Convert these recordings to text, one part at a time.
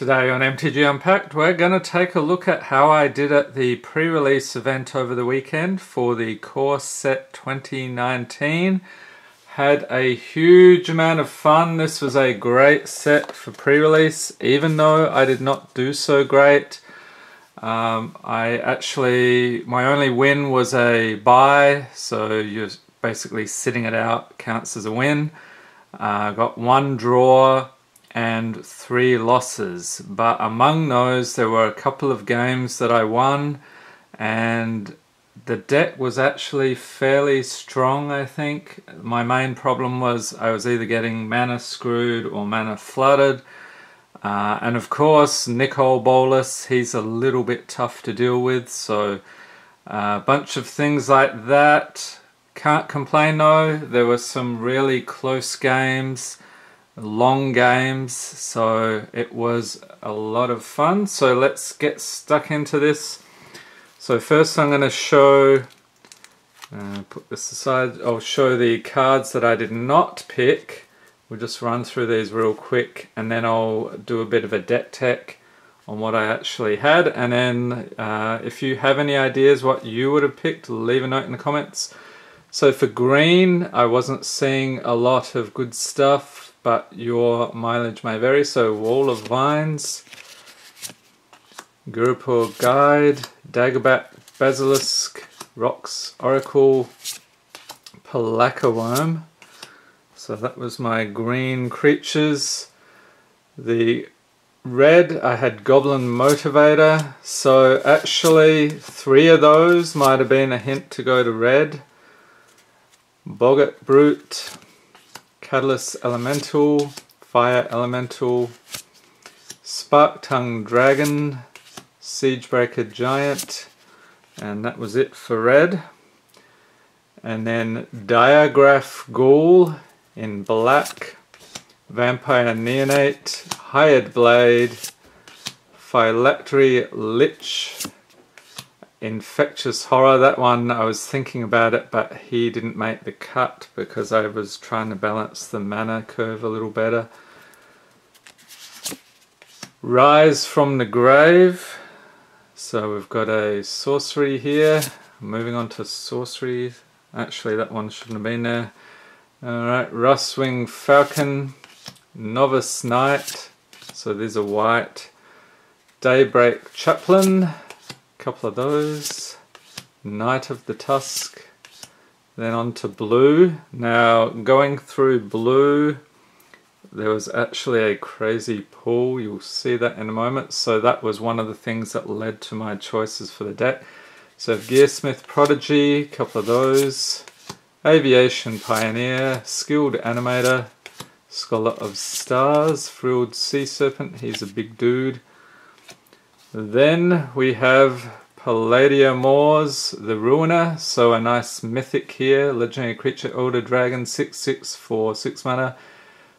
Today on MTG Unpacked, we're going to take a look at how I did at the pre-release event over the weekend for the Core Set 2019. Had a huge amount of fun. This was a great set for pre-release, even though I did not do so great. My only win was a buy, so you're basically sitting it out, counts as a win. Got one draw and 3 losses, but among those there were a couple of games that I won, and the deck was actually fairly strong. I think my main problem was I was either getting mana screwed or mana flooded, and of course Nicol Bolas, he's a little bit tough to deal with, so a bunch of things like that. Can't complain though, there were some really close games, long games, so it was a lot of fun. So let's get stuck into this. So first I'm going to show, put this aside, I'll show the cards that I did not pick. We'll just run through these real quick, and then I'll do a bit of a deck tech on what I actually had, and then if you have any ideas what you would have picked, leave a note in the comments. So for green, I wasn't seeing a lot of good stuff, but your mileage may vary. So Wall of Vines, Gurupur Guide, Daggerbat Basilisk, Rocks Oracle, Palaka Worm. So that was my green creatures. The red, I had Goblin Motivator. So actually 3 of those might have been a hint to go to red. Boggart Brute, Catalyst Elemental, Fire Elemental, Spark Tongue Dragon, Siegebreaker Giant, and that was it for red. And then Diagraph Ghoul in black, Vampire Neonate, Hired Blade, Phylactery Lich, Infectious Horror. That one I was thinking about it, but he didn't make the cut because I was trying to balance the mana curve a little better. Rise from the Grave. So we've got a sorcery here. Moving on to sorcery. Actually that one shouldn't have been there. Alright, Rustwing Falcon, Novice Knight. So these are white. Daybreak Chaplain. Couple of those, Knight of the Tusk, then on to blue. Now going through blue, there was actually a crazy pull, you'll see that in a moment. So that was one of the things that led to my choices for the deck. So Gearsmith Prodigy, couple of those, Aviation Pioneer, Skilled Animator, Scholar of Stars, Frilled Sea Serpent, he's a big dude. Then we have Palladia Moors, the Ruiner, so a nice mythic here, legendary creature, Elder Dragon, 6/6 for 6 mana,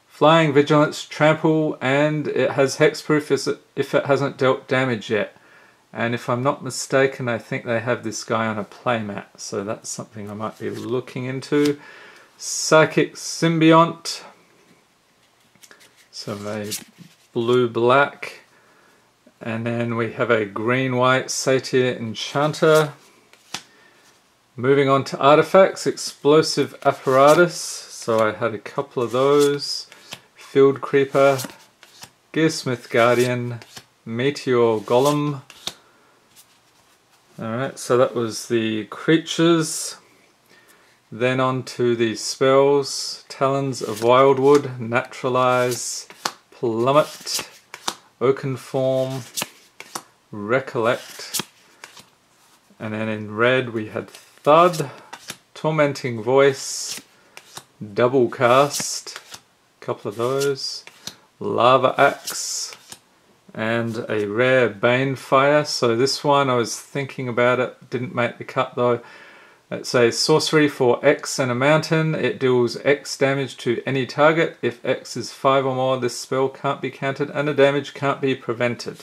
Flying Vigilance, Trample, and it has hexproof if it hasn't dealt damage yet. And if I'm not mistaken, I think they have this guy on a playmat, so that's something I might be looking into. Psychic Symbiont, so a blue-black. And then we have a green-white Satyr Enchanter. Moving on to artifacts, Explosive Apparatus. So I had a couple of those. Field Creeper, Gearsmith Guardian, Meteor Golem. Alright, so that was the creatures. Then on to the spells, Talons of Wildwood, Naturalize, Plummet, Oakenform, Recollect, and then in red we had Thud, Tormenting Voice, Double Cast, a couple of those, Lava Axe, and a rare Banefire. So this one I was thinking about it, didn't make the cut though. It's a sorcery for X and a mountain. It deals X damage to any target. If X is 5 or more, this spell can't be countered and the damage can't be prevented.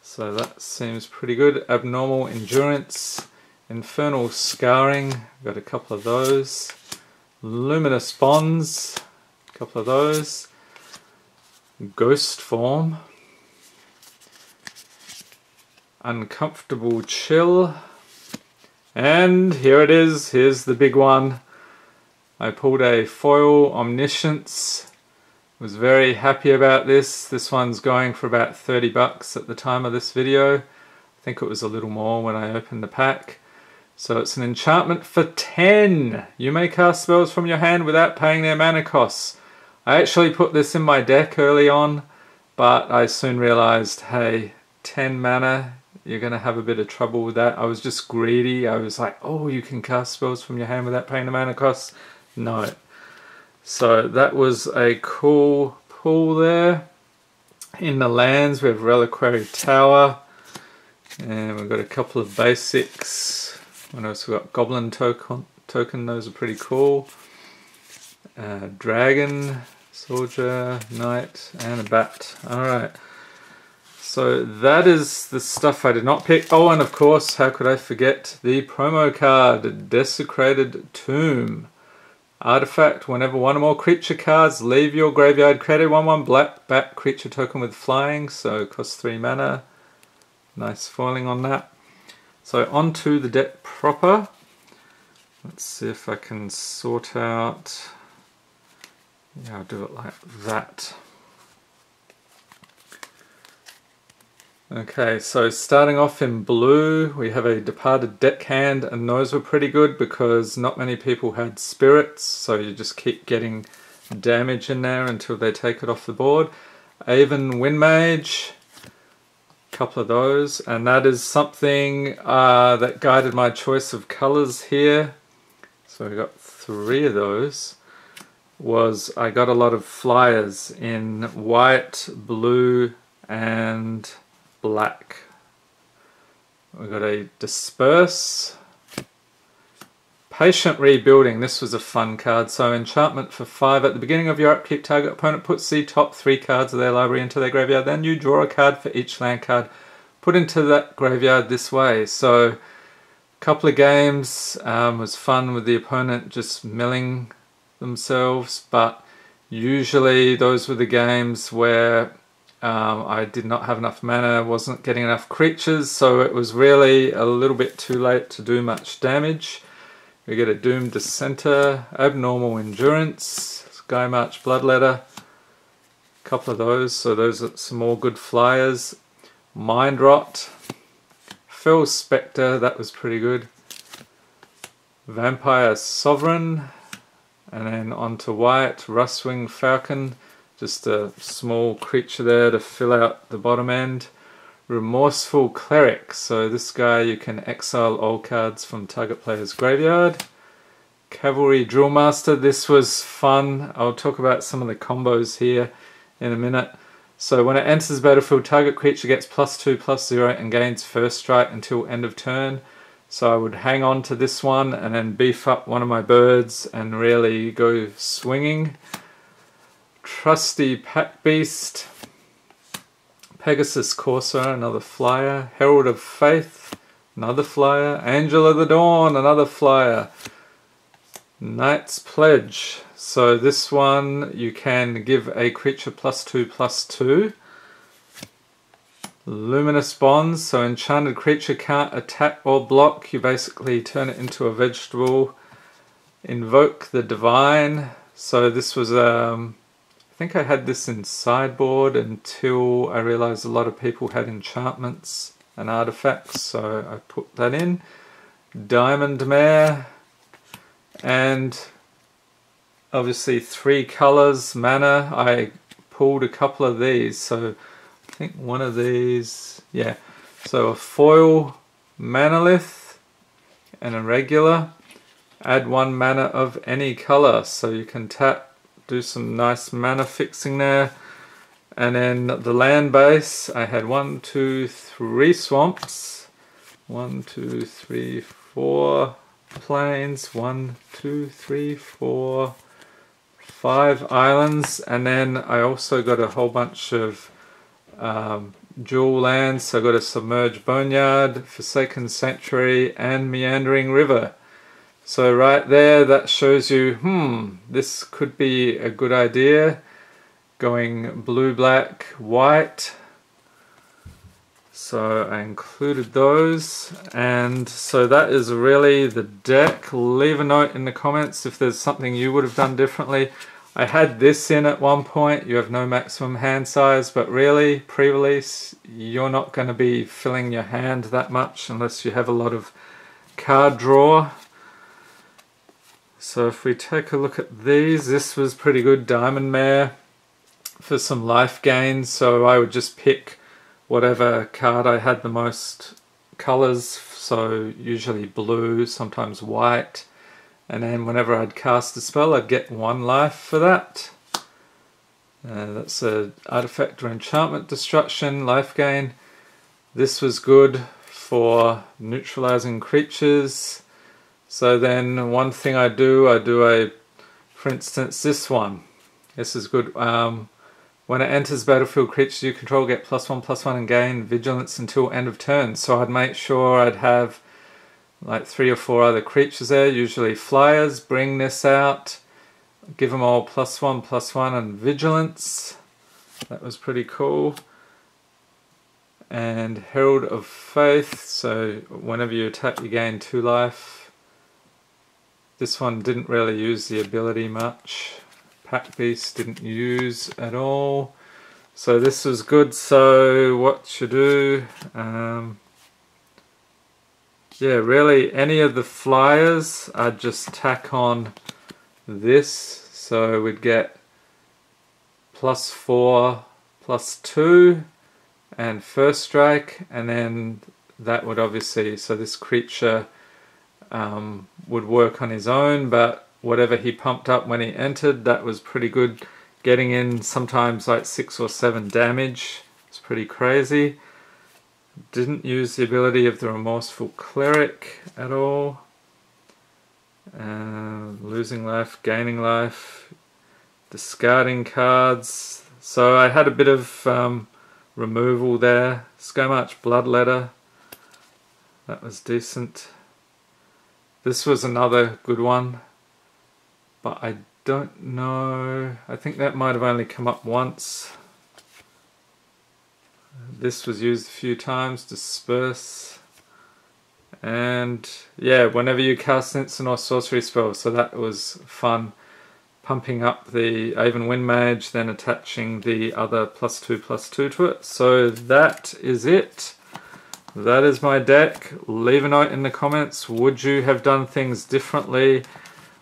So that seems pretty good. Abnormal Endurance, Infernal Scarring, got a couple of those. Luminous Bonds, a couple of those. Ghost Form, Uncomfortable Chill. And here it is, here's the big one. I pulled a foil Omniscience. Was very happy about this. This one's going for about 30 bucks at the time of this video. I think it was a little more when I opened the pack. So it's an enchantment for 10. You may cast spells from your hand without paying their mana costs. I actually put this in my deck early on, but I soon realized, hey, 10 mana, you're going to have a bit of trouble with that. I was just greedy. I was like, oh, you can cast spells from your hand without paying the mana costs. No. So that was a cool pull there. In the lands, we have Reliquary Tower. And we've got a couple of basics. What else? We've got Goblin Token. Those are pretty cool. Dragon, Soldier, Knight, and a Bat. Alright. So that is the stuff I did not pick. Oh, and of course, how could I forget the promo card, Desecrated Tomb. Artifact, whenever one or more creature cards leave your graveyard, create a 1/1 black bat creature token with flying, so it costs 3 mana. Nice foiling on that. So on to the deck proper. Let's see if I can sort out... Yeah, I'll do it like that. Okay, so starting off in blue, we have a Departed Deckhand, and those were pretty good because not many people had spirits, so you just keep getting damage in there until they take it off the board. Aven Windmage, a couple of those, and that is something that guided my choice of colours here. So I got 3 of those. I got a lot of flyers in white, blue, and black. We got a Disperse, Patient Rebuilding. This was a fun card. So enchantment for 5. At the beginning of your upkeep, target opponent puts the top 3 cards of their library into their graveyard. Then you draw a card for each land card put into that graveyard this way. So a couple of games was fun with the opponent just milling themselves, but usually those were the games where I did not have enough mana, wasn't getting enough creatures, so it was really a little bit too late to do much damage. We get a Doomed Dissenter, Abnormal Endurance, Sky March Bloodletter, a couple of those, so those are some more good flyers. Mind Rot, Fell Spectre, that was pretty good. Vampire Sovereign, and then onto white, Rustwing Falcon, just a small creature there to fill out the bottom end. Remorseful Cleric, so this guy you can exile all cards from target player's graveyard. Cavalry Drillmaster, this was fun. I'll talk about some of the combos here in a minute. So when it enters the battlefield, target creature gets +2/+0 and gains first strike until end of turn. So I would hang on to this one and then beef up one of my birds and really go swinging. Trusty Pack Beast, Pegasus Courser, another flyer. Herald of Faith, another flyer. Angel of the Dawn, another flyer. Knight's Pledge. So this one you can give a creature +2/+2. Luminous Bonds, so enchanted creature can't attack or block. You basically turn it into a vegetable. Invoke the Divine. So this was I think I had this in sideboard until I realized a lot of people had enchantments and artifacts, so I put that in. Diamond Mare, and obviously 3 colors, mana. I pulled a couple of these, so I think one of these, yeah. So a foil Manalith and a regular. Add 1 mana of any color, so you can tap, do some nice mana fixing there. And then the land base, I had 1, 2, 3 swamps, 1, 2, 3, 4 plains, 1, 2, 3, 4, 5 islands, and then I also got a whole bunch of dual lands. So I got a Submerged Boneyard, Forsaken Sanctuary, and Meandering River. So right there, that shows you, this could be a good idea. Going blue, black, white. So I included those, and so that is really the deck. Leave a note in the comments if there's something you would have done differently. I had this in at one point. You have no maximum hand size, but really, pre-release, you're not going to be filling your hand that much unless you have a lot of card draw. So if we take a look at these, this was pretty good. Diamond Mare for some life gain, so I would just pick whatever card I had the most colors, so usually blue, sometimes white, and then whenever I'd cast a spell I'd get 1 life for that. That's a artifact or enchantment destruction, life gain. This was good for neutralizing creatures. So then one thing I do a, for instance, this one. This is good. When it enters battlefield, creatures you control get +1/+1 and gain vigilance until end of turn. So I'd make sure I'd have like 3 or 4 other creatures there, usually flyers. Bring this out, give them all +1/+1 and vigilance. That was pretty cool. And Herald of Faith, so whenever you attack you gain 2 life. This one didn't really use the ability much. Pack Beast didn't use at all. So this was good. So what you do, yeah, really any of the flyers I'd just tack on this. So we'd get +4/+2 and first strike, and then that would obviously, so this creature would work on his own, but whatever he pumped up when he entered, that was pretty good, getting in sometimes like 6 or 7 damage. It's pretty crazy. Didn't use the ability of the Remorseful Cleric at all. Losing life, gaining life, discarding cards. So I had a bit of removal there. Skomarch Bloodletter, that was decent. This was another good one, but I don't know, I think that might have only come up once. This was used a few times, Disperse. And yeah, whenever you cast instant or sorcery spell, so that was fun. Pumping up the Aven Wind Mage, then attaching the other +2/+2 to it. So that is it. That is my deck. Leave a note in the comments. Would you have done things differently?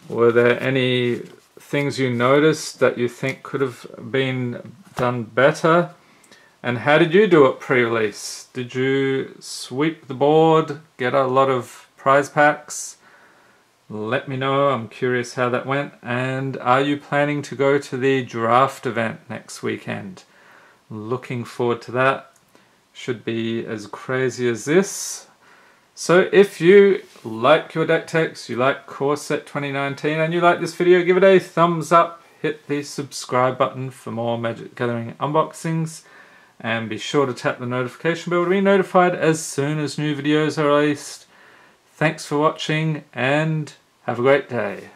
Were there any things you noticed that you think could have been done better? And how did you do it pre-release? Did you sweep the board, get a lot of prize packs? Let me know, I'm curious how that went. And are you planning to go to the draft event next weekend? Looking forward to that. Should be as crazy as this. So if you like your deck techs, you like Core Set 2019, and you like this video, give it a thumbs up, hit the subscribe button for more Magic Gathering unboxings, and be sure to tap the notification bell to be notified as soon as new videos are released. Thanks for watching, and have a great day.